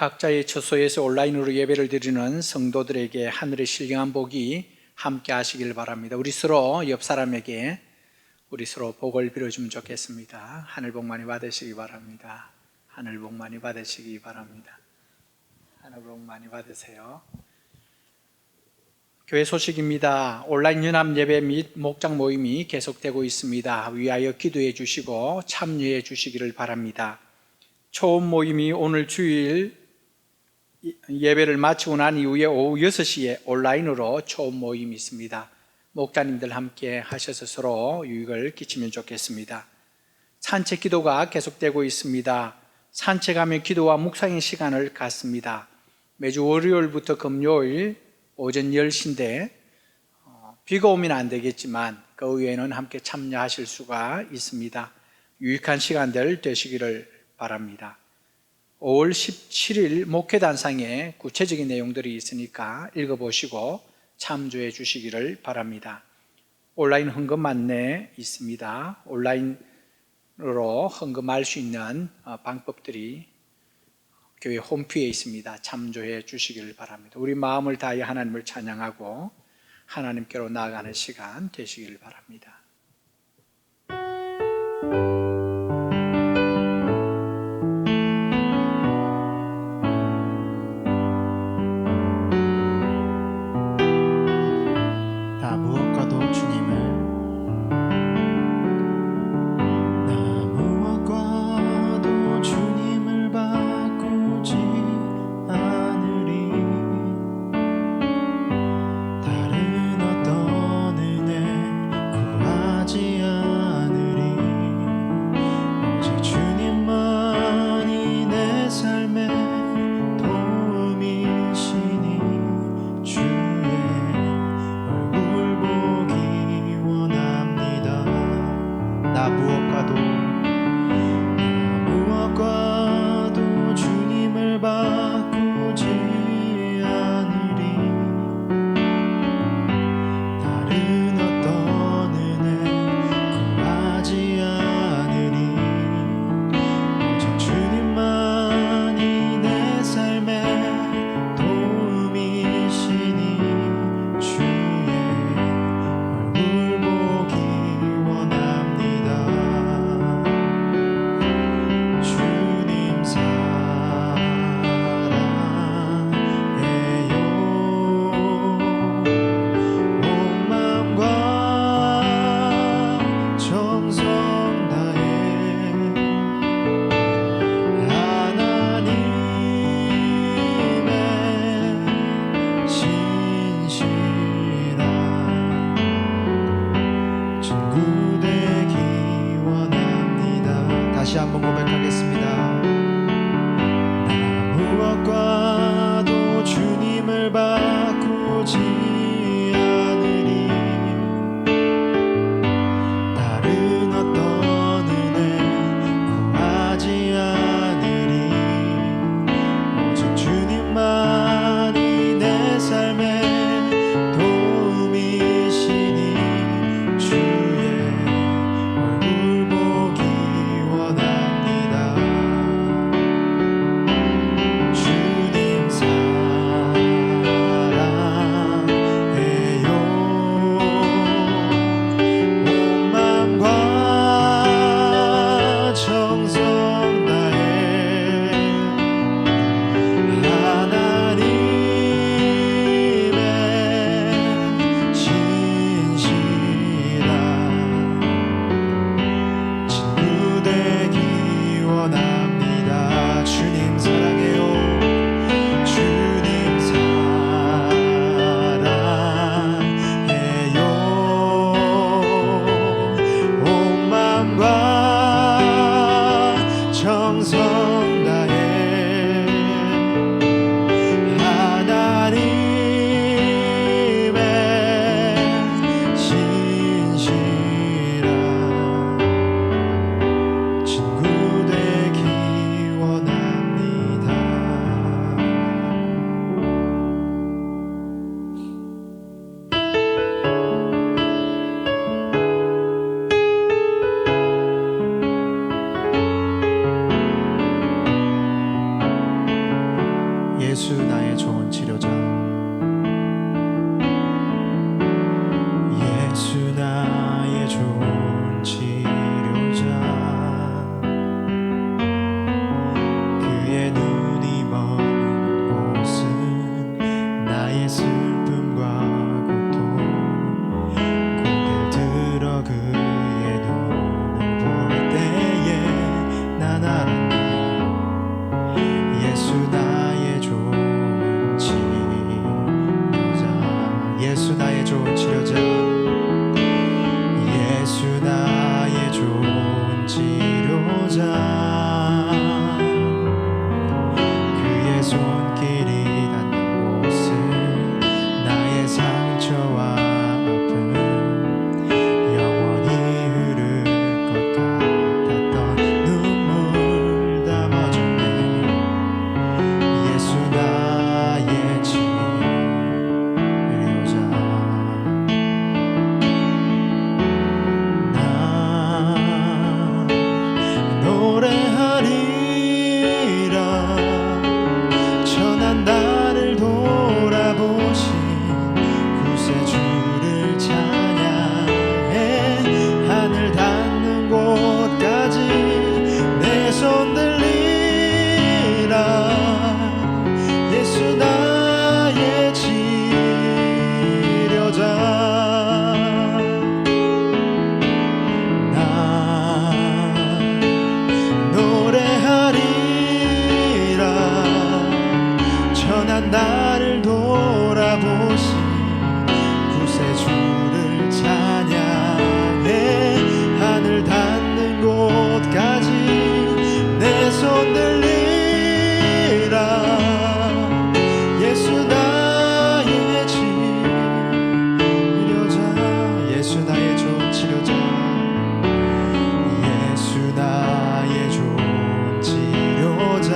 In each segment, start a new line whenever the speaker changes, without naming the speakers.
각자의 처소에서 온라인으로 예배를 드리는 성도들에게 하늘의 신령한 복이 함께 하시길 바랍니다. 우리 서로 옆 사람에게 우리 서로 복을 빌어주면 좋겠습니다. 하늘 복 많이 받으시기 바랍니다. 하늘 복 많이 받으시기 바랍니다. 하늘 복 많이 받으세요. 교회 소식입니다. 온라인 연합 예배 및 목장 모임이 계속되고 있습니다. 위하여 기도해 주시고 참여해 주시기를 바랍니다. 초음 모임이 오늘 주일 예배를 마치고 난 이후에 오후 6시에 온라인으로 초음 모임이 있습니다. 목자님들 함께 하셔서 서로 유익을 끼치면 좋겠습니다. 산책 기도가 계속되고 있습니다. 산책하며 기도와 묵상의 시간을 갖습니다. 매주 월요일부터 금요일 오전 10시인데 비가 오면 안 되겠지만 그 외에는 함께 참여하실 수가 있습니다. 유익한 시간들 되시기를 바랍니다. 5월 17일 목회단상에 구체적인 내용들이 있으니까 읽어보시고 참조해 주시기를 바랍니다. 온라인 헌금 안내 있습니다. 온라인으로 헌금할 수 있는 방법들이 교회 홈페이지에 있습니다. 참조해 주시기를 바랍니다. 우리 마음을 다해 하나님을 찬양하고 하나님께로 나아가는 시간 되시기를 바랍니다.
다시 한번 고백하겠습니다. 나 무엇과도 주님을 바꾸지 않으리. 다른 어떤 은혜 구하지 않으리. 오직 주님만이 내 삶의 도움이시니 주의 얼굴 보기 원합니다. 주님 사랑해요. 예수 나의 좋은 치료자. 예수 나의 좋은 치료자. 그의 눈이 머문 곳은 나의 슬픔과 고통. 고개 들어 그의 눈을 볼 때에 난 알았네. 예수 나의 좋은 치료자. 예수 나의 좋은 치료자. 예수 나의 좋은 치료자. 그의 손길이 닿는 곳은 나의 상처와 아픔 영원히 흐를 것 같았던 눈물 담아줬네. 예수 나의 치료자. 나 노래하리라. 천한 나를 돌아보신 구세주를 찬양해. 하늘 닿는 곳까지 내 손 들리라. 예수 나의 치료자. 나 노래하리라. 천한 나를 돌아보신 구세주를 찬양해. 하늘 닿는 곳까지 내 손 들리라. 예수 나의 치료자. 예수 나의 좋은 치료자. 예수 나의 좋은 치료자.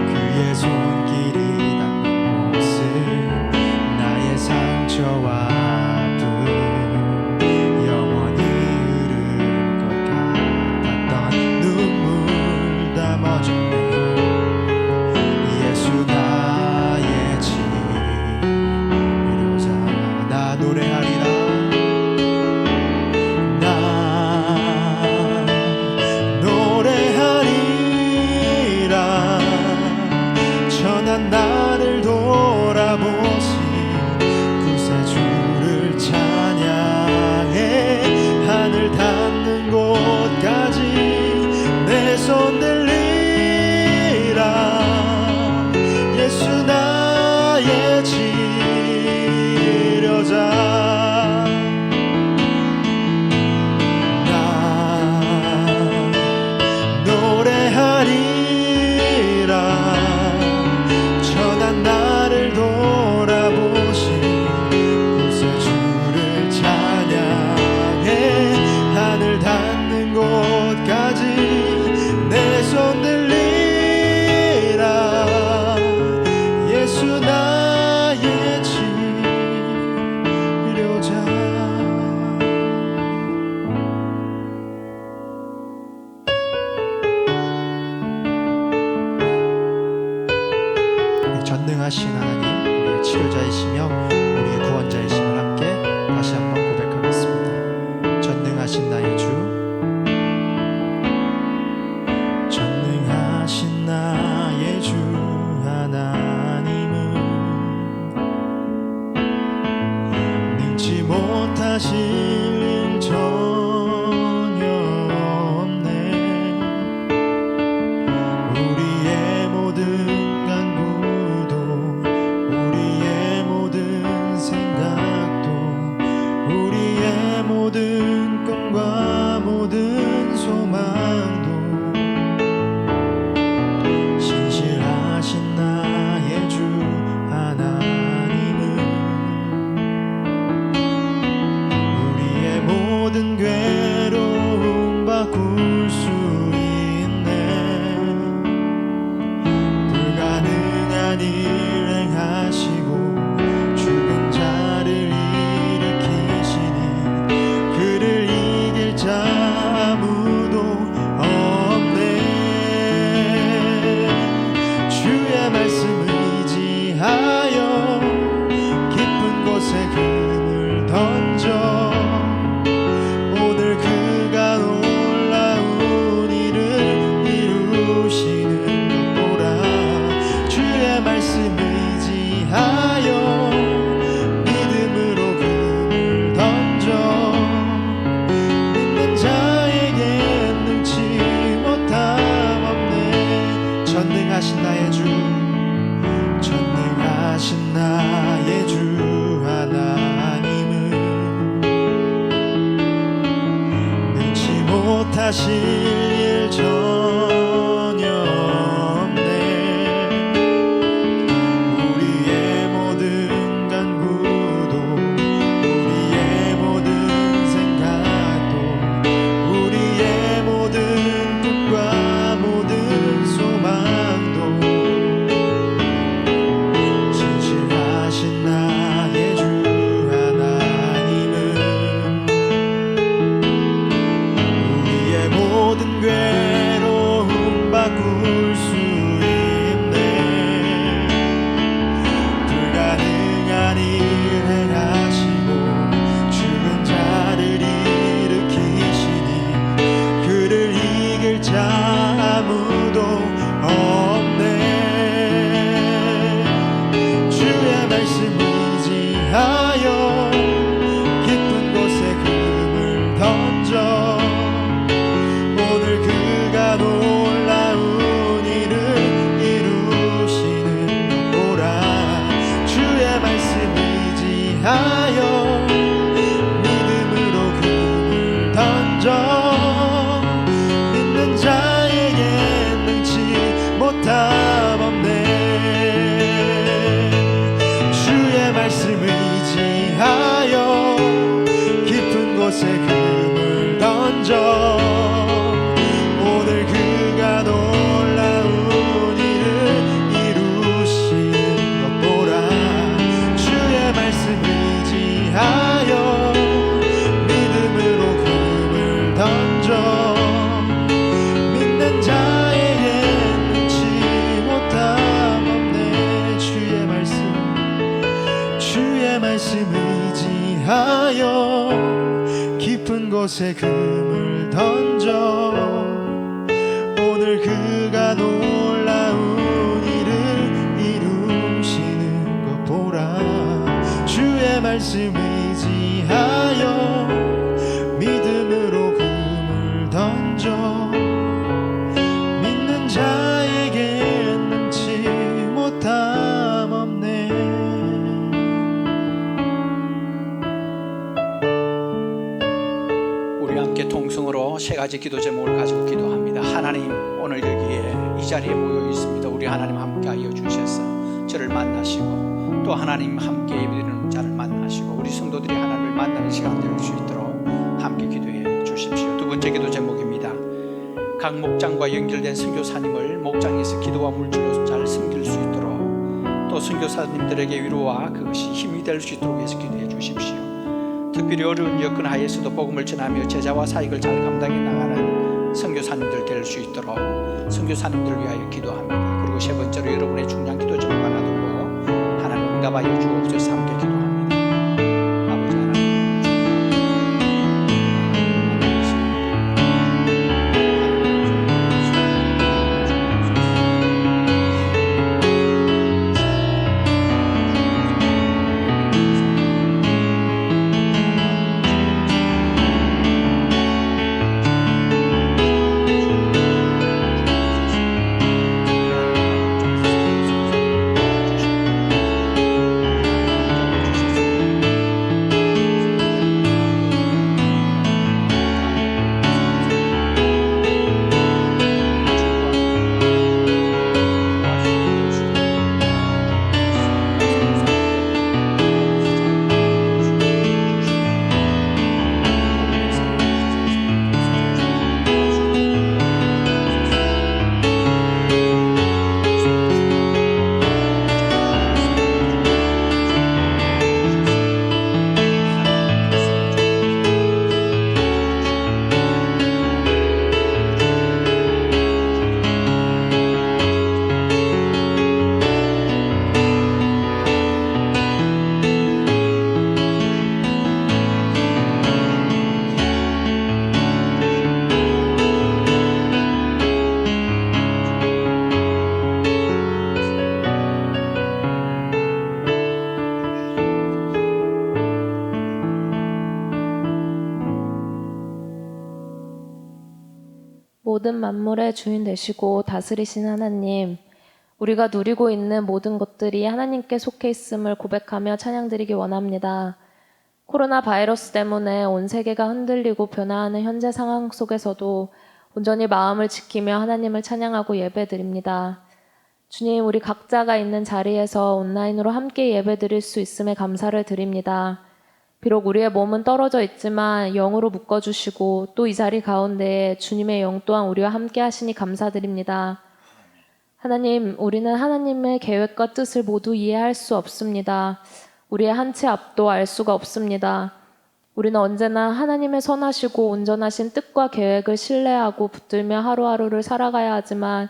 그의 손길이 닿는 곳은 나의 상처와 아픔 영원히 흐를 것 같았던 눈물 담아줬네. 예수 나의 치료자. 나 노래하리라. 나 노래하리라. 천한 나를 돌아보신 구세주를 찬양해. 하늘 닿는 곳까지 내 손 들리라. 예수 나의 치료자. 나 노래하리라. 천한 나를 돌아보신 구세주를 찬양해. 하늘 닿는 곳까지 내 손 들리라. 예수 나의 치료자. 전능하신 하나님, 우리의 치료자이시며 우리의 구원자이심을 함께 다시 한번 고백하겠습니다. 전능하신 나의 주. 전능하신 나의 주 하나님은 능치 못하실 일 전혀 없네. 우리의 모든 간구도 우리의 모든 생각 전능하신 나의 주, 전능하신 나의 주 하나님은 능치 못하실 일 전혀 없네. 우리의 모든 간구도, 우리의 모든 생각도, 우리의 모든 꿈과 모든 소망도 진실하신 나의 주 하나님은 우리의 모든 괴로움 바꿀 수 있네. 불가능한 일 행하시고 죽은 자를 일으키시니 그를 이길 자 아무도 없네. 주의 말씀 의지하여 깊은 곳에 금을 던져 오늘 그가 놀라운 일을 이루시는 거라. 주의 말씀 의지하여 믿음으로 금을 던져 믿는 자에게 능치 못함 없네. 주의 말씀 의지하여 깊은 곳에 금을 던져 오늘 그가 놀라운 일을 이루시는 것 보라. 주의 말씀 의지하여 믿음으로 금을 던져 믿는 자에게 능치 못함 없네. 주의 말씀 의지하여 깊은 곳에 금을 던져 오늘 그가 놀라운 일을 이루시는 것 보라. 주의 말씀 의지하여 믿음으로 금을 던져 믿는 자에게 능치 못함 없네.
우리 함께 통성으로 세 가지 기도 제목을 가지고 기도합니다. 하나님, 오늘 여기에 이 자리에 모여 있습니다. 우리 하나님 함께하여 주셔서 저를 만나시고 또 하나님 함께 예배드리는 자를 만나시고 우리 성도들이 하나님을 만나는 시간 될 수 있도록 함께 기도해 주십시오. 두 번째 기도 제목입니다. 각 목장과 연결된 선교사님을 목장에서 기도와 물질로 잘 섬길 수 있도록 또 선교사님들에게 위로와 그것이 힘이 될 수 있도록 해서 기도해 주십시오. 특별히 어려운 여건 하에서도 복음을 전하며 제자와 사역을 잘 감당해 나가는 선교사님들 될 수 있도록 선교사님들을 위하여 기도합니다. 그리고 세 번째로 여러분의 중요한 기도 제목 하나 두고 하나님 응답하여 주옵소서 함께 기도합니다. 아버지 하나님,
모든 만물의 주인 되시고 다스리신 하나님, 우리가 누리고 있는 모든 것들이 하나님께 속해 있음을 고백하며 찬양드리기 원합니다. 코로나 바이러스 때문에 온 세계가 흔들리고 변화하는 현재 상황 속에서도 온전히 마음을 지키며 하나님을 찬양하고 예배드립니다. 주님, 우리 각자가 있는 자리에서 온라인으로 함께 예배드릴 수 있음에 감사를 드립니다. 비록 우리의 몸은 떨어져 있지만 영으로 묶어주시고 또 이 자리 가운데에 주님의 영 또한 우리와 함께 하시니 감사드립니다. 하나님, 우리는 하나님의 계획과 뜻을 모두 이해할 수 없습니다. 우리의 한 치 앞도 알 수가 없습니다. 우리는 언제나 하나님의 선하시고 온전하신 뜻과 계획을 신뢰하고 붙들며 하루하루를 살아가야 하지만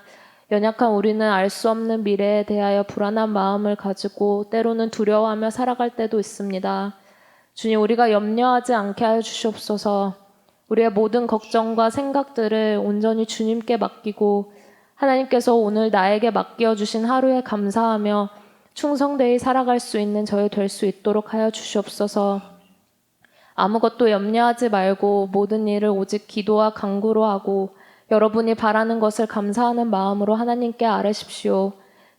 연약한 우리는 알 수 없는 미래에 대하여 불안한 마음을 가지고 때로는 두려워하며 살아갈 때도 있습니다. 주님, 우리가 염려하지 않게 하여 주시옵소서. 우리의 모든 걱정과 생각들을 온전히 주님께 맡기고 하나님께서 오늘 나에게 맡겨주신 하루에 감사하며 충성되이 살아갈 수 있는 저희 될 수 있도록 하여 주시옵소서. 아무것도 염려하지 말고 모든 일을 오직 기도와 간구로 하고 여러분이 바라는 것을 감사하는 마음으로 하나님께 아뢰십시오.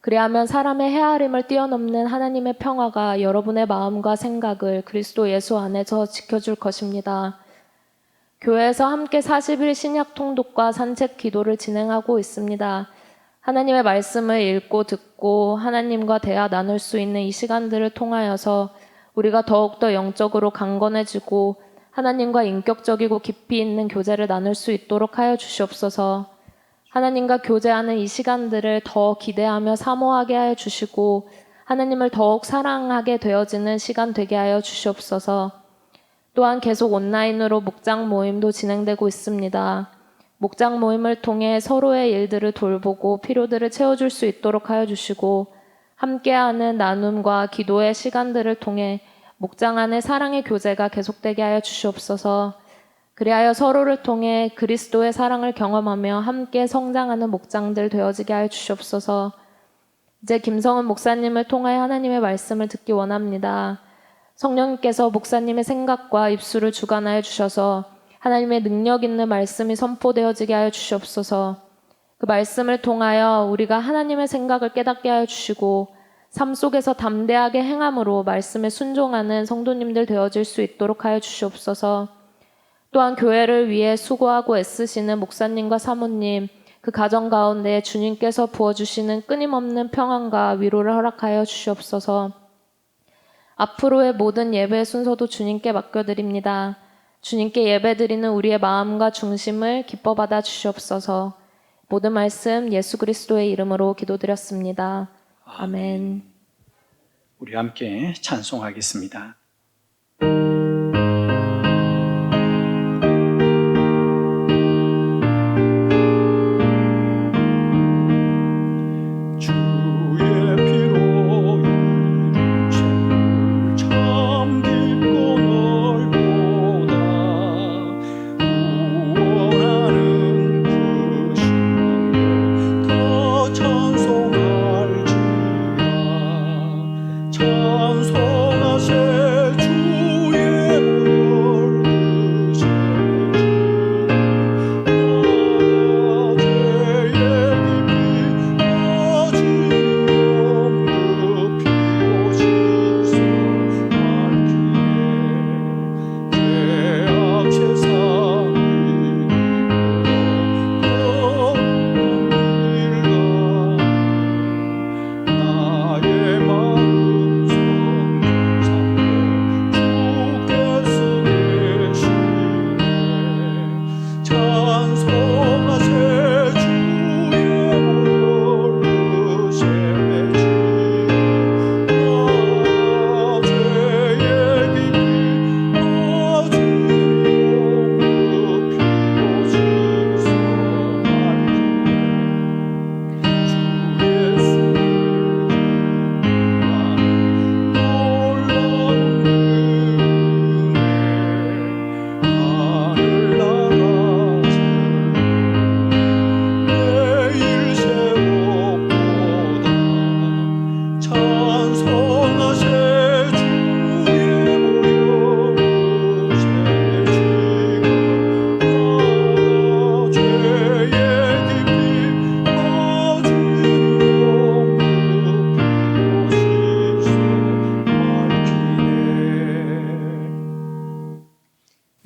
그리하면 사람의 헤아림을 뛰어넘는 하나님의 평화가 여러분의 마음과 생각을 그리스도 예수 안에서 지켜줄 것입니다. 교회에서 함께 40일 신약 통독과 산책 기도를 진행하고 있습니다. 하나님의 말씀을 읽고 듣고 하나님과 대화 나눌 수 있는 이 시간들을 통하여서 우리가 더욱더 영적으로 강건해지고 하나님과 인격적이고 깊이 있는 교제를 나눌 수 있도록 하여 주시옵소서. 하나님과 교제하는 이 시간들을 더 기대하며 사모하게 하여 주시고 하나님을 더욱 사랑하게 되어지는 시간 되게 하여 주시옵소서. 또한 계속 온라인으로 목장 모임도 진행되고 있습니다. 목장 모임을 통해 서로의 일들을 돌보고 필요들을 채워줄 수 있도록 하여 주시고 함께하는 나눔과 기도의 시간들을 통해 목장 안의 사랑의 교제가 계속되게 하여 주시옵소서. 그리하여 서로를 통해 그리스도의 사랑을 경험하며 함께 성장하는 목장들 되어지게 하여 주시옵소서. 이제 김성은 목사님을 통하여 하나님의 말씀을 듣기 원합니다. 성령님께서 목사님의 생각과 입술을 주관하여 주셔서 하나님의 능력 있는 말씀이 선포되어지게 하여 주시옵소서. 그 말씀을 통하여 우리가 하나님의 생각을 깨닫게 하여 주시고 삶 속에서 담대하게 행함으로 말씀에 순종하는 성도님들 되어질 수 있도록 하여 주시옵소서. 또한 교회를 위해 수고하고 애쓰시는 목사님과 사모님, 그 가정 가운데 주님께서 부어주시는 끊임없는 평안과 위로를 허락하여 주시옵소서. 앞으로의 모든 예배 순서도 주님께 맡겨드립니다. 주님께 예배드리는 우리의 마음과 중심을 기뻐 받아 주시옵소서. 모든 말씀 예수 그리스도의 이름으로 기도드렸습니다. 아멘.
우리 함께 찬송하겠습니다.
찬송하세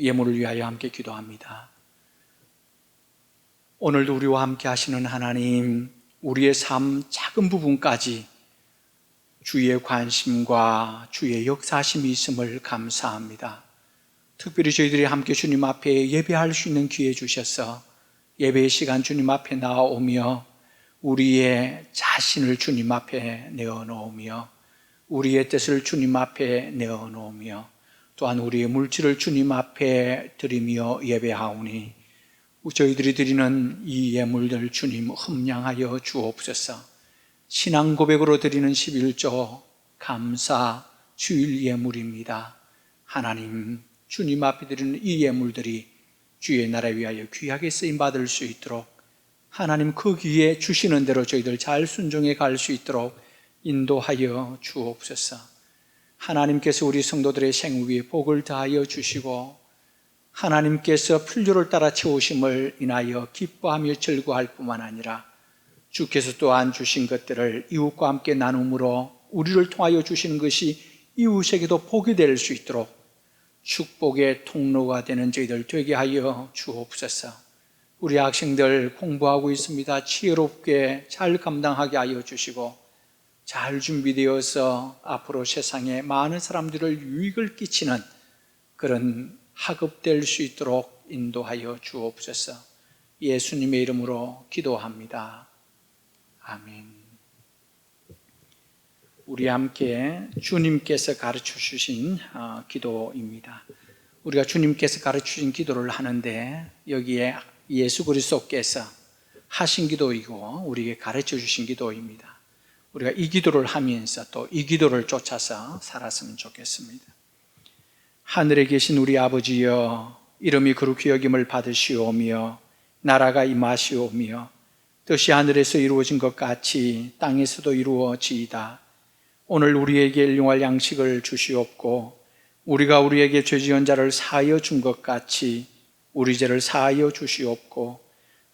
예물을 위하여 함께 기도합니다. 오늘도 우리와 함께 하시는 하나님, 우리의 삶 작은 부분까지 주의 관심과 주의 역사하심이 있음을 감사합니다. 특별히 저희들이 함께 주님 앞에 예배할 수 있는 기회 주셔서 예배의 시간 주님 앞에 나오며 우리의 자신을 주님 앞에 내어놓으며 우리의 뜻을 주님 앞에 내어놓으며 또한 우리의 물질을 주님 앞에 드리며 예배하오니 저희들이 드리는 이 예물들 주님 흠량하여 주옵소서. 신앙 고백으로 드리는 11조 감사 주일 예물입니다. 하나님, 주님 앞에 드리는 이 예물들이 주의 나라 위하여 귀하게 쓰임받을 수 있도록 하나님 거기에 주시는 대로 저희들 잘 순종해 갈 수 있도록 인도하여 주옵소서. 하나님께서 우리 성도들의 생위에 복을 다하여 주시고 하나님께서 필요를 따라 채우심을 인하여 기뻐하며 즐거워할 뿐만 아니라 주께서 또한 주신 것들을 이웃과 함께 나눔으로 우리를 통하여 주시는 것이 이웃에게도 복이 될 수 있도록 축복의 통로가 되는 저희들 되게 하여 주옵소서. 우리 학생들 공부하고 있습니다. 지혜롭게 잘 감당하게 하여 주시고 잘 준비되어서 앞으로 세상에 많은 사람들을 유익을 끼치는 그런 학업될 수 있도록 인도하여 주옵소서. 예수님의 이름으로 기도합니다. 아멘. 우리 함께 주님께서 가르쳐 주신 기도입니다. 우리가 주님께서 가르쳐 주신 기도를 하는데 여기에 예수 그리스도께서 하신 기도이고 우리에게 가르쳐 주신 기도입니다. 우리가 이 기도를 하면서 또 이 기도를 쫓아서 살았으면 좋겠습니다. 하늘에 계신 우리 아버지여, 이름이 거룩히 여김을 받으시오며 나라가 임하시오며 뜻이 하늘에서 이루어진 것 같이 땅에서도 이루어지이다. 오늘 우리에게 일용할 양식을 주시옵고 우리가 우리에게 죄 지은 자를 사하여 준 것 같이 우리 죄를 사하여 주시옵고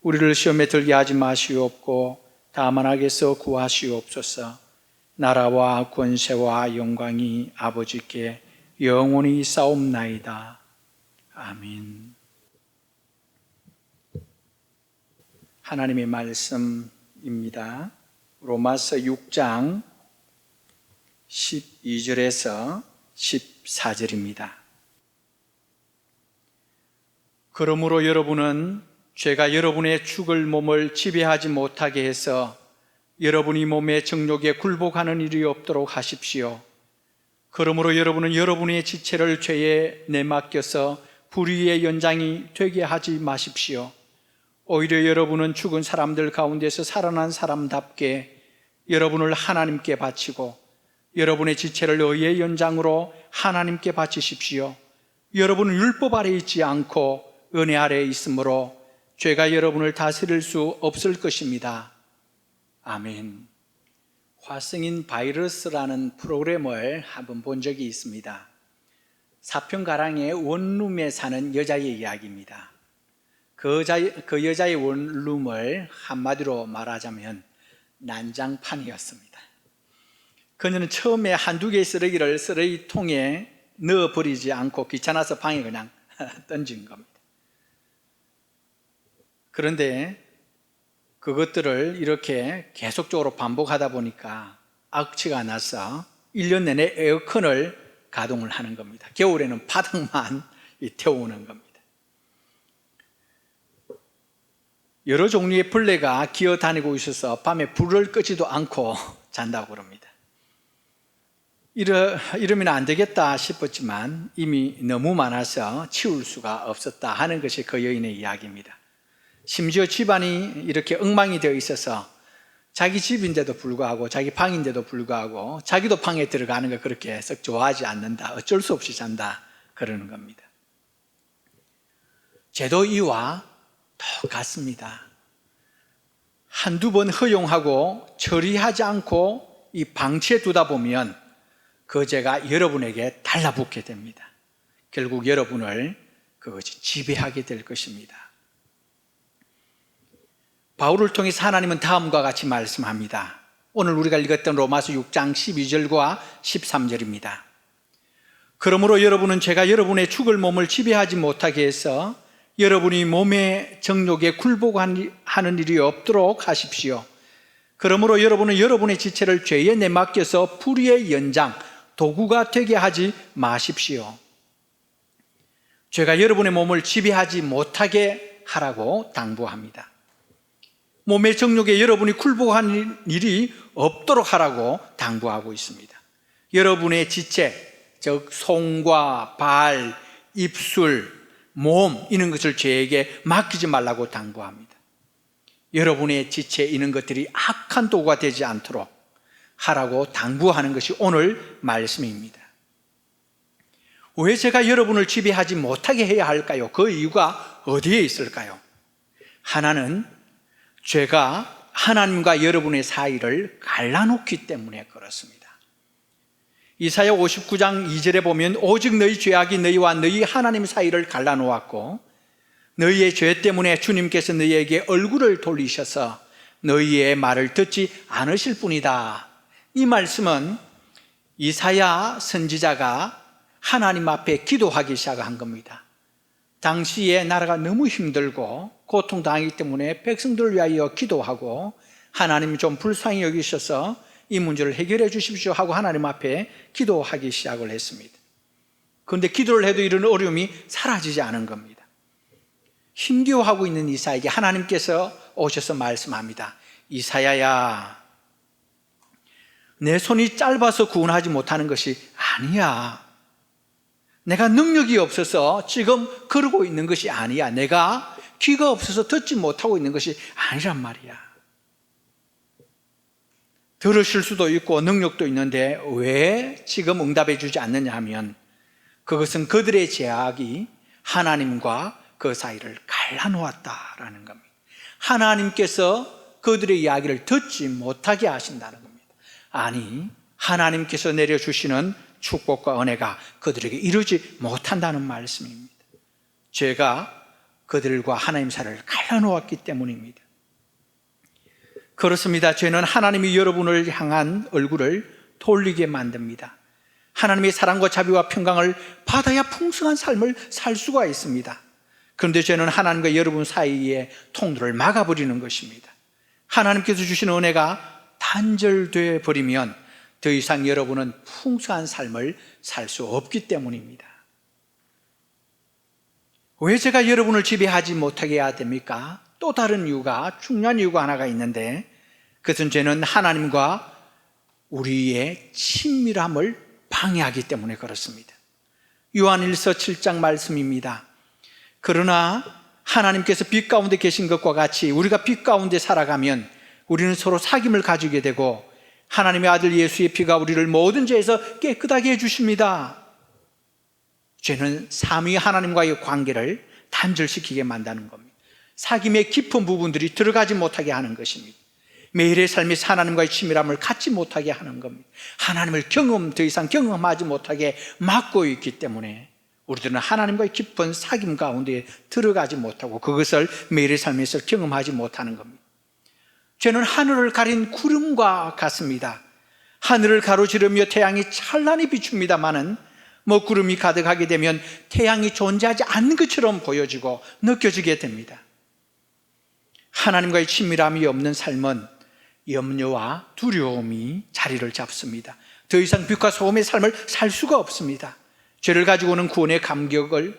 우리를 시험에 들게 하지 마시옵고 다만 악에서 구하시옵소서. 나라와 권세와 영광이 아버지께 영원히 있사옵나이다. 아멘. 하나님의 말씀입니다. 로마서 6장 12절에서 14절입니다. 그러므로 여러분은 죄가 여러분의 죽을 몸을 지배하지 못하게 해서 여러분이 몸의 정욕에 굴복하는 일이 없도록 하십시오. 그러므로 여러분은 여러분의 지체를 죄에 내맡겨서 불의의 연장이 되게 하지 마십시오. 오히려 여러분은 죽은 사람들 가운데서 살아난 사람답게 여러분을 하나님께 바치고 여러분의 지체를 의의 연장으로 하나님께 바치십시오. 여러분은 율법 아래 있지 않고 은혜 아래 있으므로 죄가 여러분을 다스릴 수 없을 것입니다. 아멘. 화성인 바이러스라는 프로그램을 한번 본 적이 있습니다. 사평가랑의 원룸에 사는 여자의 이야기입니다. 그 여자의 원룸을 한마디로 말하자면 난장판이었습니다. 그녀는 처음에 한두 개의 쓰레기를 쓰레기통에 넣어버리지 않고 귀찮아서 방에 그냥 던진 겁니다. 그런데 그것들을 이렇게 계속적으로 반복하다 보니까 악취가 나서 1년 내내 에어컨을 가동을 하는 겁니다. 겨울에는 바닥만 태우는 겁니다. 여러 종류의 벌레가 기어다니고 있어서 밤에 불을 끄지도 않고 잔다고 그럽니다. 이러면 안 되겠다 싶었지만 이미 너무 많아서 치울 수가 없었다 하는 것이 그 여인의 이야기입니다. 심지어 집안이 이렇게 엉망이 되어 있어서 자기 집인데도 불구하고 자기 방인데도 불구하고 자기도 방에 들어가는 거 그렇게 썩 좋아하지 않는다. 어쩔 수 없이 잔다. 그러는 겁니다. 죄도 이와 똑같습니다. 한두 번 허용하고 처리하지 않고 이 방치해 두다 보면 그 죄가 여러분에게 달라붙게 됩니다. 결국 여러분을 그것이 지배하게 될 것입니다. 바울을 통해서 하나님은 다음과 같이 말씀합니다. 오늘 우리가 읽었던 로마서 6장 12절과 13절입니다. 그러므로 여러분은 제가 여러분의 죽을 몸을 지배하지 못하게 해서 여러분이 몸의 정욕에 굴복하는 일이 없도록 하십시오. 그러므로 여러분은 여러분의 지체를 죄에 내맡겨서 불의의 연장, 도구가 되게 하지 마십시오. 죄가 여러분의 몸을 지배하지 못하게 하라고 당부합니다. 몸의 정욕에 여러분이 굴복하는 일이 없도록 하라고 당부하고 있습니다. 여러분의 지체, 즉 손과 발, 입술, 몸 이런 것을 죄에게 맡기지 말라고 당부합니다. 여러분의 지체 이런 것들이 악한 도구가 되지 않도록 하라고 당부하는 것이 오늘 말씀입니다. 왜 제가 여러분을 지배하지 못하게 해야 할까요? 그 이유가 어디에 있을까요? 하나는 죄가 하나님과 여러분의 사이를 갈라놓기 때문에 그렇습니다. 이사야 59장 2절에 보면 오직 너희 죄악이 너희와 너희 하나님 사이를 갈라놓았고 너희의 죄 때문에 주님께서 너희에게 얼굴을 돌리셔서 너희의 말을 듣지 않으실 뿐이다. 이 말씀은 이사야 선지자가 하나님 앞에 기도하기 시작한 겁니다. 당시에 나라가 너무 힘들고 고통당하기 때문에 백성들을 위하여 기도하고 하나님이 좀 불쌍히 여기셔서 이 문제를 해결해 주십시오 하고 하나님 앞에 기도하기 시작을 했습니다. 그런데 기도를 해도 이런 어려움이 사라지지 않은 겁니다. 힘겨워하고 있는 이사야에게 하나님께서 오셔서 말씀합니다. 이사야야, 내 손이 짧아서 구원하지 못하는 것이 아니야. 내가 능력이 없어서 지금 그러고 있는 것이 아니야. 내가 귀가 없어서 듣지 못하고 있는 것이 아니란 말이야. 들으실 수도 있고 능력도 있는데 왜 지금 응답해 주지 않느냐 하면 그것은 그들의 죄악이 하나님과 그 사이를 갈라놓았다라는 겁니다. 하나님께서 그들의 이야기를 듣지 못하게 하신다는 겁니다. 아니, 하나님께서 내려주시는 축복과 은혜가 그들에게 이루지 못한다는 말씀입니다. 죄가 그들과 하나님 사이를 갈라놓았기 때문입니다. 그렇습니다. 죄는 하나님이 여러분을 향한 얼굴을 돌리게 만듭니다. 하나님의 사랑과 자비와 평강을 받아야 풍성한 삶을 살 수가 있습니다. 그런데 죄는 하나님과 여러분 사이의 통로를 막아버리는 것입니다. 하나님께서 주시는 은혜가 단절되어 버리면 더 이상 여러분은 풍성한 삶을 살 수 없기 때문입니다. 왜 제가 여러분을 지배하지 못하게 해야 됩니까? 또 다른 이유가, 중요한 이유가 하나가 있는데 그것은 죄는 하나님과 우리의 친밀함을 방해하기 때문에 그렇습니다. 요한일서 7장 말씀입니다. 그러나 하나님께서 빛 가운데 계신 것과 같이 우리가 빛 가운데 살아가면 우리는 서로 사귐을 가지게 되고 하나님의 아들 예수의 피가 우리를 모든 죄에서 깨끗하게 해주십니다. 죄는 삼위 하나님과의 관계를 단절시키게 만드는 겁니다. 사귐의 깊은 부분들이 들어가지 못하게 하는 것입니다. 매일의 삶에서 하나님과의 친밀함을 갖지 못하게 하는 겁니다. 하나님을 더 이상 경험하지 못하게 막고 있기 때문에 우리들은 하나님과의 깊은 사귐 가운데 들어가지 못하고 그것을 매일의 삶에서 경험하지 못하는 겁니다. 죄는 하늘을 가린 구름과 같습니다. 하늘을 가로지르며 태양이 찬란히 비춥니다마는 먹구름이 가득하게 되면 태양이 존재하지 않는 것처럼 보여지고 느껴지게 됩니다. 하나님과의 친밀함이 없는 삶은 염려와 두려움이 자리를 잡습니다. 더 이상 빛과 소금의 삶을 살 수가 없습니다. 죄를 가지고 오는 구원의 감격적인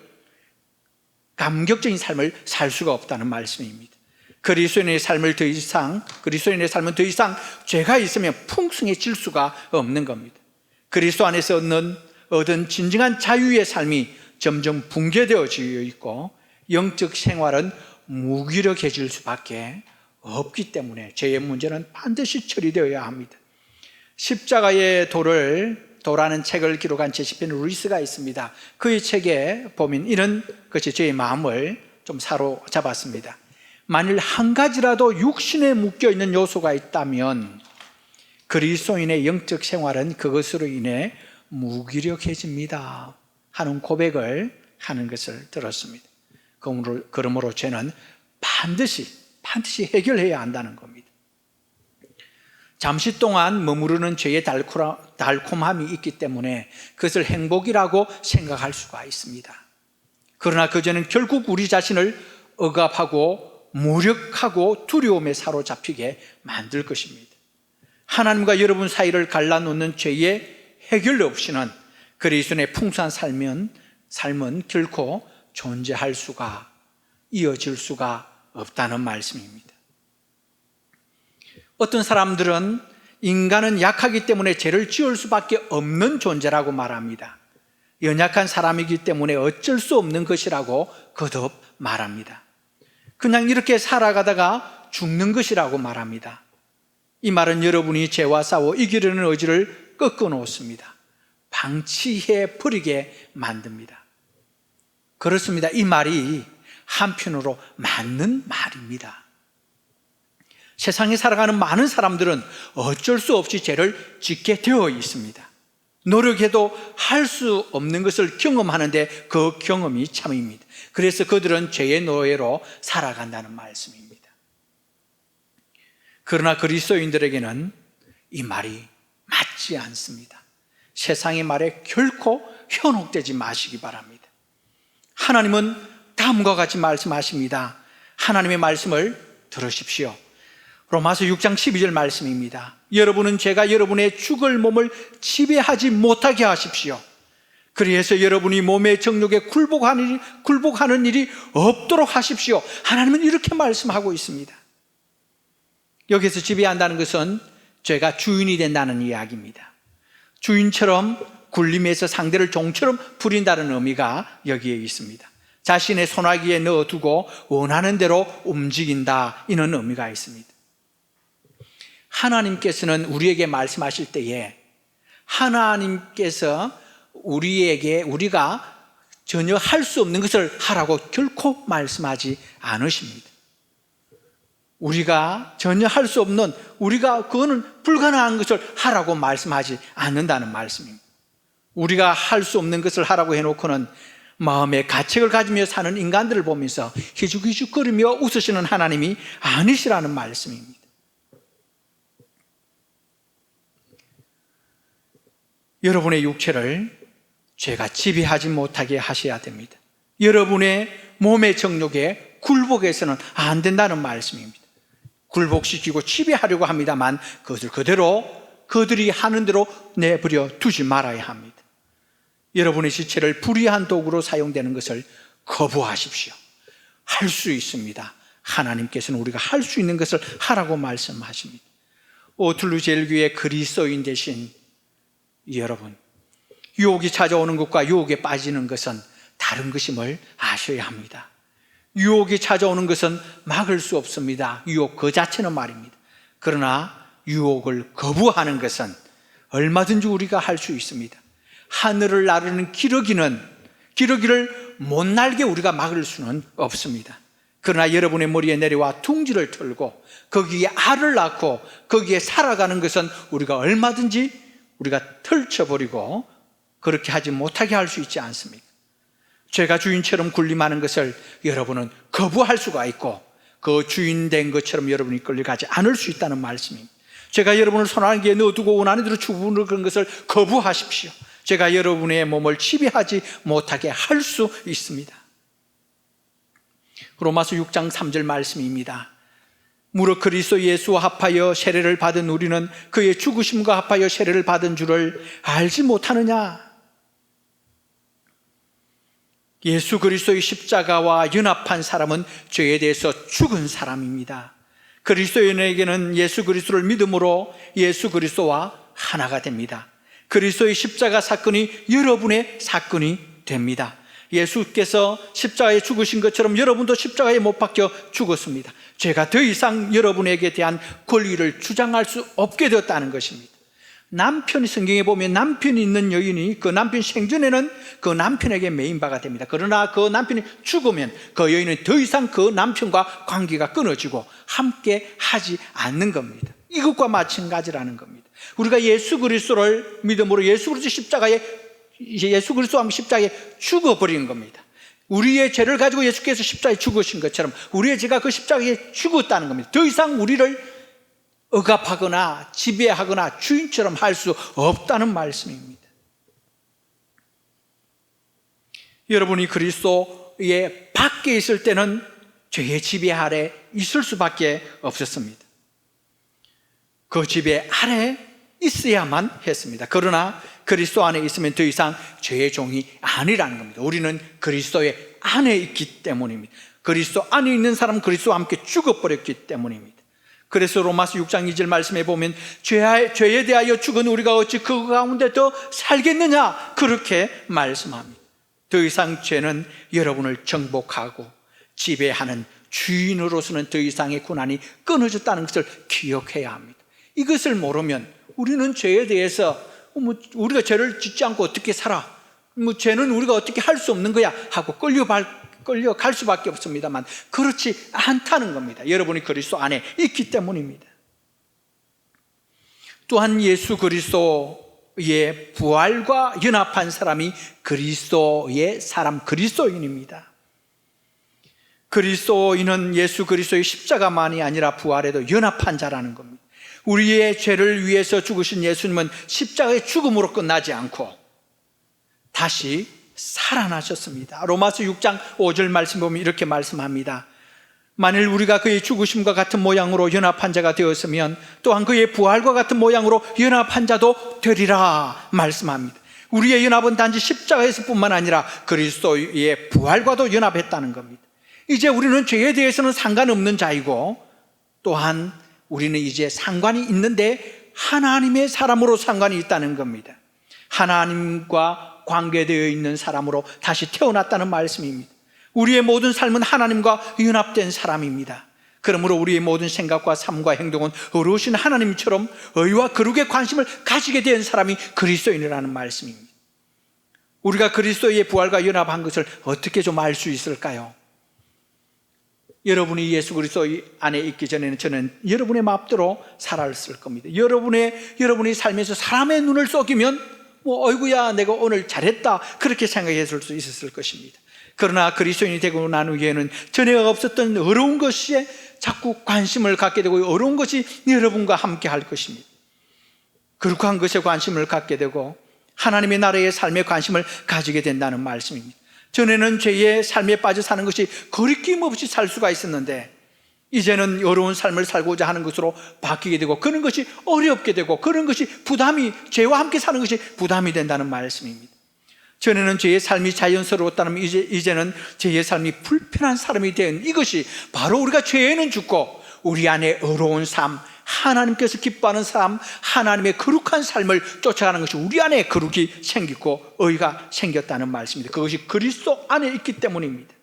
삶을 살 수가 없다는 말씀입니다. 그리스도인의 삶은 더 이상 죄가 있으면 풍성해질 수가 없는 겁니다. 그리스도 안에서 얻은 진정한 자유의 삶이 점점 붕괴되어져 있고 영적 생활은 무기력해질 수밖에 없기 때문에 죄의 문제는 반드시 처리되어야 합니다. 십자가의 도라는 책을 기록한 제시편 루이스가 있습니다. 그의 책에 보면 이런 것이 저의 마음을 좀 사로잡았습니다. 만일 한 가지라도 육신에 묶여있는 요소가 있다면 그리스도인의 영적 생활은 그것으로 인해 무기력해집니다 하는 고백을 하는 것을 들었습니다. 그러므로 죄는 반드시 해결해야 한다는 겁니다. 잠시 동안 머무르는 죄의 달콤함이 있기 때문에 그것을 행복이라고 생각할 수가 있습니다. 그러나 그 죄는 결국 우리 자신을 억압하고 무력하고 두려움에 사로잡히게 만들 것입니다. 하나님과 여러분 사이를 갈라놓는 죄의 해결 없이는 그리스도인의 풍성한 삶은 결코 존재할 수가, 이어질 수가 없다는 말씀입니다. 어떤 사람들은 인간은 약하기 때문에 죄를 지을 수밖에 없는 존재라고 말합니다. 연약한 사람이기 때문에 어쩔 수 없는 것이라고 거듭 말합니다. 그냥 이렇게 살아가다가 죽는 것이라고 말합니다. 이 말은 여러분이 죄와 싸워 이기려는 의지를 꺾어 놓습니다. 방치해 버리게 만듭니다. 그렇습니다. 이 말이 한편으로 맞는 말입니다. 세상에 살아가는 많은 사람들은 어쩔 수 없이 죄를 짓게 되어 있습니다. 노력해도 할 수 없는 것을 경험하는데 그 경험이 참입니다. 그래서 그들은 죄의 노예로 살아간다는 말씀입니다. 그러나 그리스도인들에게는 이 말이 맞지 않습니다. 세상의 말에 결코 현혹되지 마시기 바랍니다. 하나님은 다음과 같이 말씀하십니다. 하나님의 말씀을 들으십시오. 로마서 6장 12절 말씀입니다. 여러분은 죄가 여러분의 죽을 몸을 지배하지 못하게 하십시오. 그래서 여러분이 몸의 정욕에 굴복하는 일이 없도록 하십시오. 하나님은 이렇게 말씀하고 있습니다. 여기서 지배한다는 것은 죄가 주인이 된다는 이야기입니다. 주인처럼 굴림해서 상대를 종처럼 부린다는 의미가 여기에 있습니다. 자신의 손아귀에 넣어두고 원하는 대로 움직인다, 이런 의미가 있습니다. 하나님께서는 우리에게 말씀하실 때에 하나님께서 우리가 전혀 할 수 없는 것을 하라고 결코 말씀하지 않으십니다. 우리가 전혀 할 수 없는, 그거는 불가능한 것을 하라고 말씀하지 않는다는 말씀입니다. 우리가 할 수 없는 것을 하라고 해놓고는 마음의 가책을 가지며 사는 인간들을 보면서 희죽희죽거리며 웃으시는 하나님이 아니시라는 말씀입니다. 여러분의 육체를 죄가 지배하지 못하게 하셔야 됩니다. 여러분의 몸의 정욕에 굴복해서는 안 된다는 말씀입니다. 굴복시키고 지배하려고 합니다만 그것을 그들이 하는 대로 내버려 두지 말아야 합니다. 여러분의 지체를 불의한 도구로 사용되는 것을 거부하십시오. 할 수 있습니다. 하나님께서는 우리가 할 수 있는 것을 하라고 말씀하십니다. 오툴루 제일교회 그리스도인 되신 여러분, 유혹이 찾아오는 것과 유혹에 빠지는 것은 다른 것임을 아셔야 합니다. 유혹이 찾아오는 것은 막을 수 없습니다. 유혹 그 자체는 말입니다. 그러나 유혹을 거부하는 것은 얼마든지 우리가 할 수 있습니다. 하늘을 나르는 기러기를 못 날게 우리가 막을 수는 없습니다. 그러나 여러분의 머리에 내려와 둥지를 틀고 거기에 알을 낳고 거기에 살아가는 것은 우리가 얼마든지 우리가 털쳐버리고 그렇게 하지 못하게 할 수 있지 않습니까? 죄가 주인처럼 굴림하는 것을 여러분은 거부할 수가 있고 그 주인 된 것처럼 여러분이 끌려가지 않을 수 있다는 말씀입니다. 죄가 여러분을 손안개에 넣어두고 원하는 대로 주부는 그런 것을 거부하십시오. 죄가 여러분의 몸을 지배하지 못하게 할 수 있습니다. 로마서 6장 3절 말씀입니다. 무릇 그리스도 예수와 합하여 세례를 받은 우리는 그의 죽으심과 합하여 세례를 받은 줄을 알지 못하느냐? 예수 그리스도의 십자가와 연합한 사람은 죄에 대해서 죽은 사람입니다. 그리스도인에게는 예수 그리스도를 믿음으로 예수 그리스도와 하나가 됩니다. 그리스도의 십자가 사건이 여러분의 사건이 됩니다. 예수께서 십자가에 죽으신 것처럼 여러분도 십자가에 못 박혀 죽었습니다. 죄가 더 이상 여러분에게 대한 권리를 주장할 수 없게 되었다는 것입니다. 남편이, 성경에 보면 남편이 있는 여인이 그 남편 생전에는 그 남편에게 매인바가 됩니다. 그러나 그 남편이 죽으면 그 여인은 더 이상 그 남편과 관계가 끊어지고 함께 하지 않는 겁니다. 이것과 마찬가지라는 겁니다. 우리가 예수 그리스도를 믿음으로 예수 그리스도와 십자가에 죽어버린 겁니다. 우리의 죄를 가지고 예수께서 십자가에 죽으신 것처럼 우리의 죄가 그 십자가에 죽었다는 겁니다. 더 이상 우리를 억압하거나 지배하거나 주인처럼 할 수 없다는 말씀입니다. 여러분이 그리스도의 밖에 있을 때는 죄의 지배 아래 있을 수밖에 없었습니다. 그 지배 아래 있어야만 했습니다. 그러나 그리스도 안에 있으면 더 이상 죄의 종이 아니라는 겁니다. 우리는 그리스도의 안에 있기 때문입니다. 그리스도 안에 있는 사람은 그리스도와 함께 죽어버렸기 때문입니다. 그래서 로마서 6장 2절 말씀에 보면 죄에 대하여 죽은 우리가 어찌 그 가운데 더 살겠느냐, 그렇게 말씀합니다. 더 이상 죄는 여러분을 정복하고 지배하는 주인으로서는 더 이상의 고난이 끊어졌다는 것을 기억해야 합니다. 이것을 모르면 우리는 죄에 대해서 우리가 죄를 짓지 않고 어떻게 살아? 죄는 우리가 어떻게 할 수 없는 거야 하고 끌려갈 수밖에 없습니다만 그렇지 않다는 겁니다. 여러분이 그리스도 안에 있기 때문입니다. 또한 예수 그리스도의 부활과 연합한 사람이 그리스도의 사람, 그리스도인입니다. 그리스도인은 예수 그리스도의 십자가만이 아니라 부활에도 연합한 자라는 겁니다. 우리의 죄를 위해서 죽으신 예수님은 십자가의 죽음으로 끝나지 않고 다시 살아나셨습니다. 로마서 6장 5절 말씀 보면 이렇게 말씀합니다. 만일 우리가 그의 죽으심과 같은 모양으로 연합한 자가 되었으면 또한 그의 부활과 같은 모양으로 연합한 자도 되리라 말씀합니다. 우리의 연합은 단지 십자가에서뿐만 아니라 그리스도의 부활과도 연합했다는 겁니다. 이제 우리는 죄에 대해서는 상관없는 자이고 또한 우리는 이제 상관이 있는데 하나님의 사람으로 상관이 있다는 겁니다. 하나님과 관계되어 있는 사람으로 다시 태어났다는 말씀입니다. 우리의 모든 삶은 하나님과 연합된 사람입니다. 그러므로 우리의 모든 생각과 삶과 행동은 어루신 하나님처럼 의와 거룩에 관심을 가지게 된 사람이 그리스도인이라는 말씀입니다. 우리가 그리스도의 부활과 연합한 것을 어떻게 좀 알 수 있을까요? 여러분이 예수 그리스도 안에 있기 전에는 저는 여러분의 마음대로 살았을 겁니다. 여러분이 삶에서 사람의 눈을 속이면 어이구야 내가 오늘 잘했다 그렇게 생각했을 수 있었을 것입니다. 그러나 그리스도인이 되고 난 후에는 전에 없었던 어려운 것에 자꾸 관심을 갖게 되고 어려운 것이 여러분과 함께 할 것입니다. 거룩한 것에 관심을 갖게 되고 하나님의 나라의 삶에 관심을 가지게 된다는 말씀입니다. 전에는 죄의 삶에 빠져 사는 것이 거리낌 없이 살 수가 있었는데 이제는 어려운 삶을 살고자 하는 것으로 바뀌게 되고 그런 것이 어렵게 되고 그런 것이 죄와 함께 사는 것이 부담이 된다는 말씀입니다. 전에는 죄의 삶이 자연스러웠다면 이제는 죄의 삶이 불편한 사람이 된 이것이 바로 우리가 죄에는 죽고 우리 안에 어려운 삶, 하나님께서 기뻐하는 삶, 하나님의 거룩한 삶을 쫓아가는 것이 우리 안에 거룩이 생기고 의가 생겼다는 말씀입니다. 그것이 그리스도 안에 있기 때문입니다.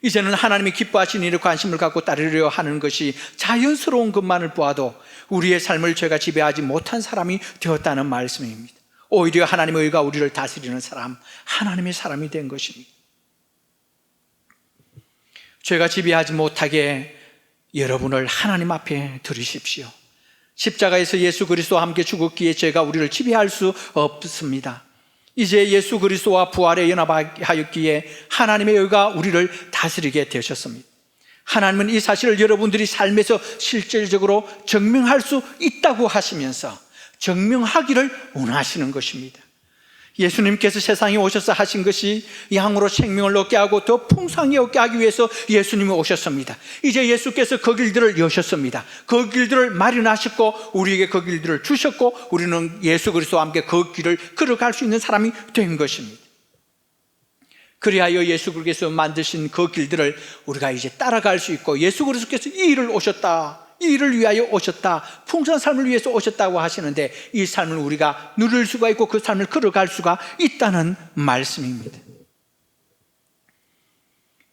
이제는 하나님이 기뻐하시는 일에 관심을 갖고 따르려 하는 것이 자연스러운 것만을 보아도 우리의 삶을 죄가 지배하지 못한 사람이 되었다는 말씀입니다. 오히려 하나님의 의가 우리를 다스리는 사람, 하나님의 사람이 된 것입니다. 죄가 지배하지 못하게 여러분을 하나님 앞에 들으십시오. 십자가에서 예수 그리스도와 함께 죽었기에 죄가 우리를 지배할 수 없습니다. 이제 예수 그리스도와 부활에 연합하였기에 하나님의 의가 우리를 다스리게 되셨습니다. 하나님은 이 사실을 여러분들이 삶에서 실질적으로 증명할 수 있다고 하시면서 증명하기를 원하시는 것입니다. 예수님께서 세상에 오셔서 하신 것이 양으로 생명을 얻게 하고 더 풍성히 얻게 하기 위해서 예수님이 오셨습니다. 이제 예수께서 그 길들을 여셨습니다. 그 길들을 마련하셨고 우리에게 그 길들을 주셨고 우리는 예수 그리스도와 함께 그 길을 걸어갈 수 있는 사람이 된 것입니다. 그리하여 예수 그리스도께서 만드신 그 길들을 우리가 이제 따라갈 수 있고 예수 그리스도께서 이 일을 오셨다, 이 일을 위하여 오셨다, 풍성한 삶을 위해서 오셨다고 하시는데 이 삶을 우리가 누릴 수가 있고 그 삶을 걸어갈 수가 있다는 말씀입니다.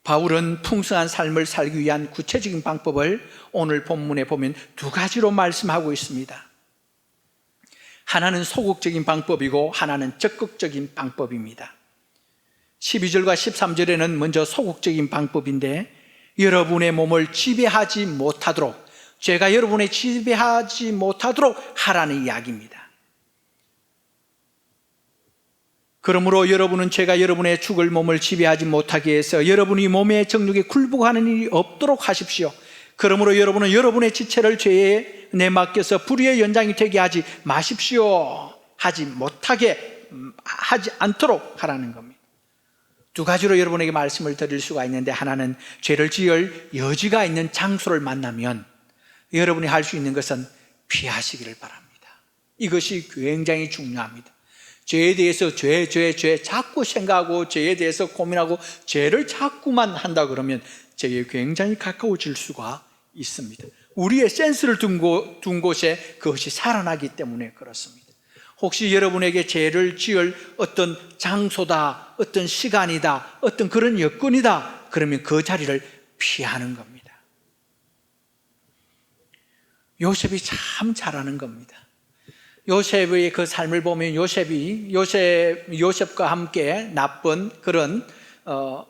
바울은 풍성한 삶을 살기 위한 구체적인 방법을 오늘 본문에 보면 두 가지로 말씀하고 있습니다. 하나는 소극적인 방법이고 하나는 적극적인 방법입니다. 12절과 13절에는 먼저 소극적인 방법인데 여러분의 몸을 지배하지 못하도록, 죄가 여러분의 지배하지 못하도록 하라는 이야기입니다. 그러므로 여러분은 죄가 여러분의 죽을 몸을 지배하지 못하게 해서 여러분이 몸의 정욕에 굴복하는 일이 없도록 하십시오. 그러므로 여러분은 여러분의 지체를 죄에 내맡겨서 불의의 연장이 되게 하지 마십시오. 하지 않도록 하라는 겁니다. 두 가지로 여러분에게 말씀을 드릴 수가 있는데, 하나는 죄를 지을 여지가 있는 장소를 만나면 여러분이 할 수 있는 것은 피하시기를 바랍니다. 이것이 굉장히 중요합니다. 죄에 대해서 죄 자꾸 생각하고 죄에 대해서 고민하고 죄를 자꾸만 한다 그러면 죄에 굉장히 가까워질 수가 있습니다. 우리의 센스를 둔 곳에 그것이 살아나기 때문에 그렇습니다. 혹시 여러분에게 죄를 지을 어떤 장소다, 어떤 시간이다, 어떤 그런 여건이다, 그러면 그 자리를 피하는 겁니다. 요셉이 참 잘하는 겁니다. 요셉의 그 삶을 보면 요셉과 함께 나쁜 그런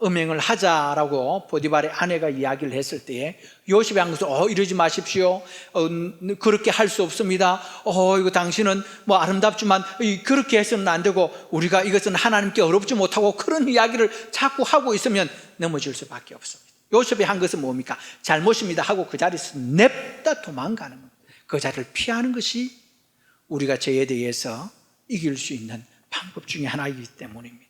음행을 하자라고 보디발의 아내가 이야기를 했을 때에 요셉이 한 것은 이러지 마십시오. 그렇게 할 수 없습니다. 이거 당신은 뭐 아름답지만 그렇게 해서는 안 되고 우리가 이것은 하나님께 어렵지 못하고 그런 이야기를 자꾸 하고 있으면 넘어질 수밖에 없습니다. 요셉이 한 것은 뭡니까? 잘못입니다 하고 그 자리에서 냅다 도망가는 겁니다. 그 자리를 피하는 것이 우리가 죄에 대해서 이길 수 있는 방법 중에 하나이기 때문입니다.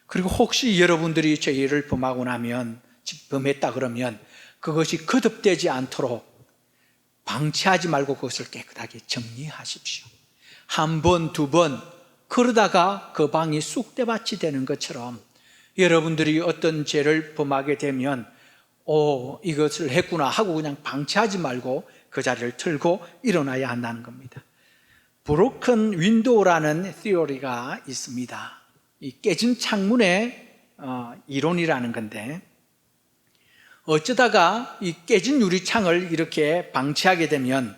그리고 혹시 여러분들이 죄를 범하고 나면, 범했다 그러면 그것이 거듭되지 않도록 방치하지 말고 그것을 깨끗하게 정리하십시오. 한 번, 두 번 그러다가 그 방이 쑥대밭이 되는 것처럼 여러분들이 어떤 죄를 범하게 되면 이것을 했구나 하고 그냥 방치하지 말고 그 자리를 틀고 일어나야 한다는 겁니다. 브로큰 윈도우라는 티어리가 있습니다. 이 깨진 창문의 이론이라는 건데, 어쩌다가 이 깨진 유리창을 이렇게 방치하게 되면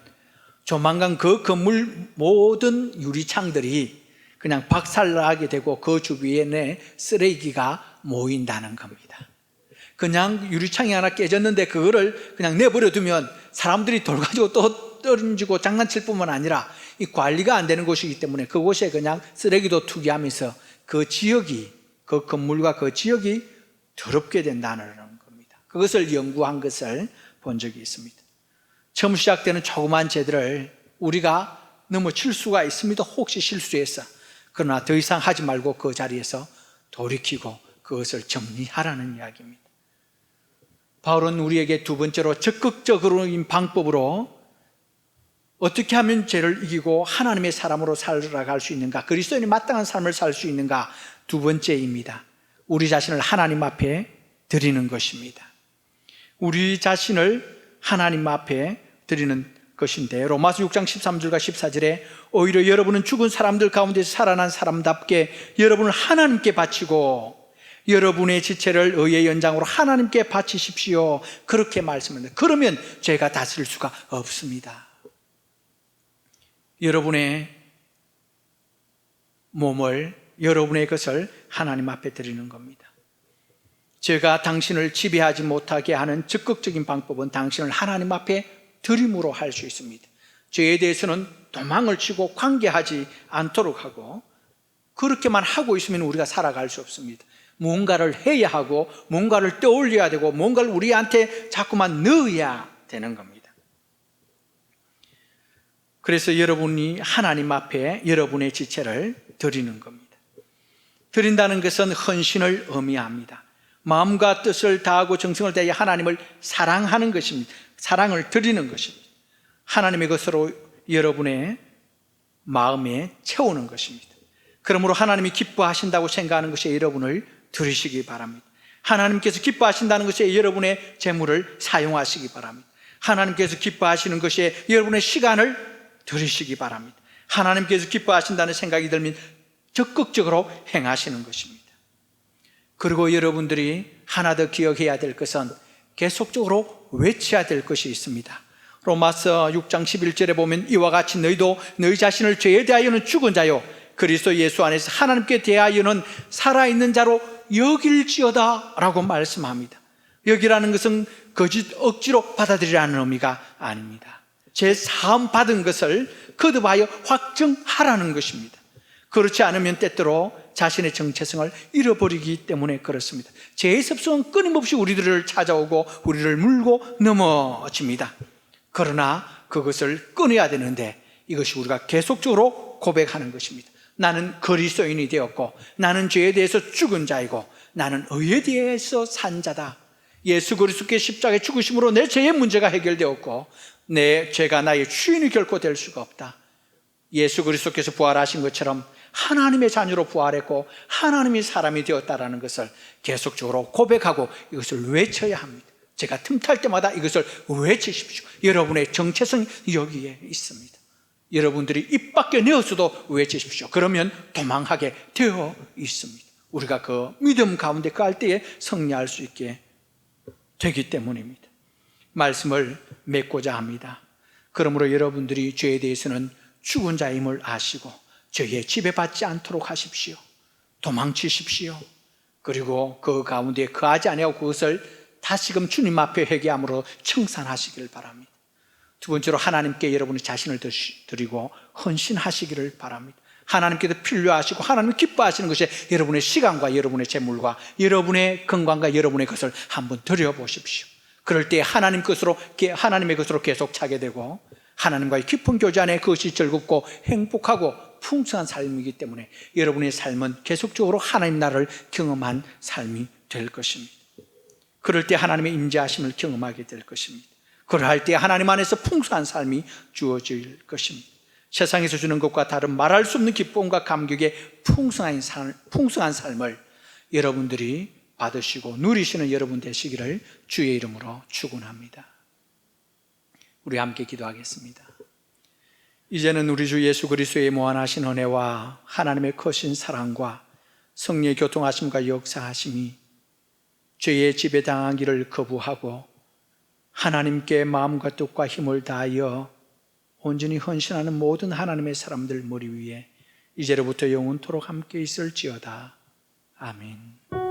조만간 그 건물 모든 유리창들이 그냥 박살나게 되고 그 주변에 쓰레기가 모인다는 겁니다. 그냥 유리창이 하나 깨졌는데 그거를 그냥 내버려 두면 사람들이 돌 가지고 또 떨어지고 장난칠 뿐만 아니라 이 관리가 안 되는 곳이기 때문에 그곳에 그냥 쓰레기도 투기하면서 그 지역이, 그 건물과 그 지역이 더럽게 된다는 겁니다. 그것을 연구한 것을 본 적이 있습니다. 처음 시작되는 조그만 죄들을 우리가 넘어칠 수가 있습니다. 혹시 실수해서. 그러나 더 이상 하지 말고 그 자리에서 돌이키고 그것을 정리하라는 이야기입니다. 바울은 우리에게 두 번째로 적극적인 방법으로 어떻게 하면 죄를 이기고 하나님의 사람으로 살아갈 수 있는가, 그리스도인이 마땅한 삶을 살 수 있는가, 두 번째입니다. 우리 자신을 하나님 앞에 드리는 것입니다. 우리 자신을 하나님 앞에 드리는 것인데, 로마서 6장 13절과 14절에 오히려 여러분은 죽은 사람들 가운데서 살아난 사람답게 여러분을 하나님께 바치고 여러분의 지체를 의의 연장으로 하나님께 바치십시오. 그렇게 말씀합니다. 그러면 죄가 다스릴 수가 없습니다. 여러분의 몸을, 여러분의 것을 하나님 앞에 드리는 겁니다. 죄가 당신을 지배하지 못하게 하는 적극적인 방법은 당신을 하나님 앞에 드림으로 할 수 있습니다. 죄에 대해서는 도망을 치고 관계하지 않도록 하고, 그렇게만 하고 있으면 우리가 살아갈 수 없습니다. 뭔가를 해야 하고 뭔가를 떠올려야 되고 뭔가를 우리한테 자꾸만 넣어야 되는 겁니다. 그래서 여러분이 하나님 앞에 여러분의 지체를 드리는 겁니다. 드린다는 것은 헌신을 의미합니다. 마음과 뜻을 다하고 정성을 다해 하나님을 사랑하는 것입니다. 사랑을 드리는 것입니다. 하나님의 것으로 여러분의 마음에 채우는 것입니다. 그러므로 하나님이 기뻐하신다고 생각하는 것에 여러분을 드리시기 바랍니다. 하나님께서 기뻐하신다는 것에 여러분의 재물을 사용하시기 바랍니다. 하나님께서 기뻐하시는 것에 여러분의 시간을 드리시기 바랍니다. 하나님께서 기뻐하신다는 생각이 들면 적극적으로 행하시는 것입니다. 그리고 여러분들이 하나 더 기억해야 될 것은 계속적으로 외쳐야 될 것이 있습니다. 로마서 6장 11절에 보면 이와 같이 너희도 너희 자신을 죄에 대하여는 죽은 자요 그리스도 예수 안에서 하나님께 대하여는 살아있는 자로 여길지어다 라고 말씀합니다. 여기라는 것은 거짓 억지로 받아들이라는 의미가 아닙니다. 제 사함 받은 것을 거듭하여 확정하라는 것입니다. 그렇지 않으면 때때로 자신의 정체성을 잃어버리기 때문에 그렇습니다. 죄의 습성은 끊임없이 우리들을 찾아오고 우리를 물고 넘어집니다. 그러나 그것을 끊어야 되는데 이것이 우리가 계속적으로 고백하는 것입니다. 나는 그리스도인이 되었고 나는 죄에 대해서 죽은 자이고 나는 의에 대해서 산 자다. 예수 그리스도의 십자가의 죽으심으로 내 죄의 문제가 해결되었고 내 죄가 나의 주인이 결코 될 수가 없다. 예수 그리스도께서 부활하신 것처럼 하나님의 자녀로 부활했고 하나님이 사람이 되었다라는 것을 계속적으로 고백하고 이것을 외쳐야 합니다. 제가 틈탈 때마다 이것을 외치십시오. 여러분의 정체성이 여기에 있습니다. 여러분들이 입 밖에 내어서도 외치십시오. 그러면 도망하게 되어 있습니다. 우리가 그 믿음 가운데 갈 때에 승리할 수 있게 되기 때문입니다. 말씀을 맺고자 합니다. 그러므로 여러분들이 죄에 대해서는 죽은 자임을 아시고 죄에 지배받지 않도록 하십시오. 도망치십시오. 그리고 그 가운데 거하지 아니하고 그것을 다시금 주님 앞에 회개함으로 청산하시기를 바랍니다. 두 번째로 하나님께 여러분의 자신을 드리고 헌신하시기를 바랍니다. 하나님께도 필요하시고 하나님 기뻐하시는 것이 여러분의 시간과 여러분의 재물과 여러분의 건강과 여러분의 것을 한번 드려보십시오. 그럴 때 하나님의 것으로 계속 차게 되고 하나님과의 깊은 교제 안에 그것이 즐겁고 행복하고 풍성한 삶이기 때문에 여러분의 삶은 계속적으로 하나님 나라를 경험한 삶이 될 것입니다. 그럴 때 하나님의 임재하심을 경험하게 될 것입니다. 그럴 때 하나님 안에서 풍성한 삶이 주어질 것입니다. 세상에서 주는 것과 다른 말할 수 없는 기쁨과 감격의 풍성한 삶을 여러분들이 받으시고 누리시는 여러분 되시기를 주의 이름으로 축원합니다. 우리 함께 기도하겠습니다. 이제는 우리 주 예수 그리스도의 무한하신 은혜와 하나님의 크신 사랑과 성령의 교통하심과 역사하심이 죄의 지배당하기를 거부하고 하나님께 마음과 뜻과 힘을 다하여 온전히 헌신하는 모든 하나님의 사람들 머리 위에 이제로부터 영원토록 함께 있을지어다. 아멘.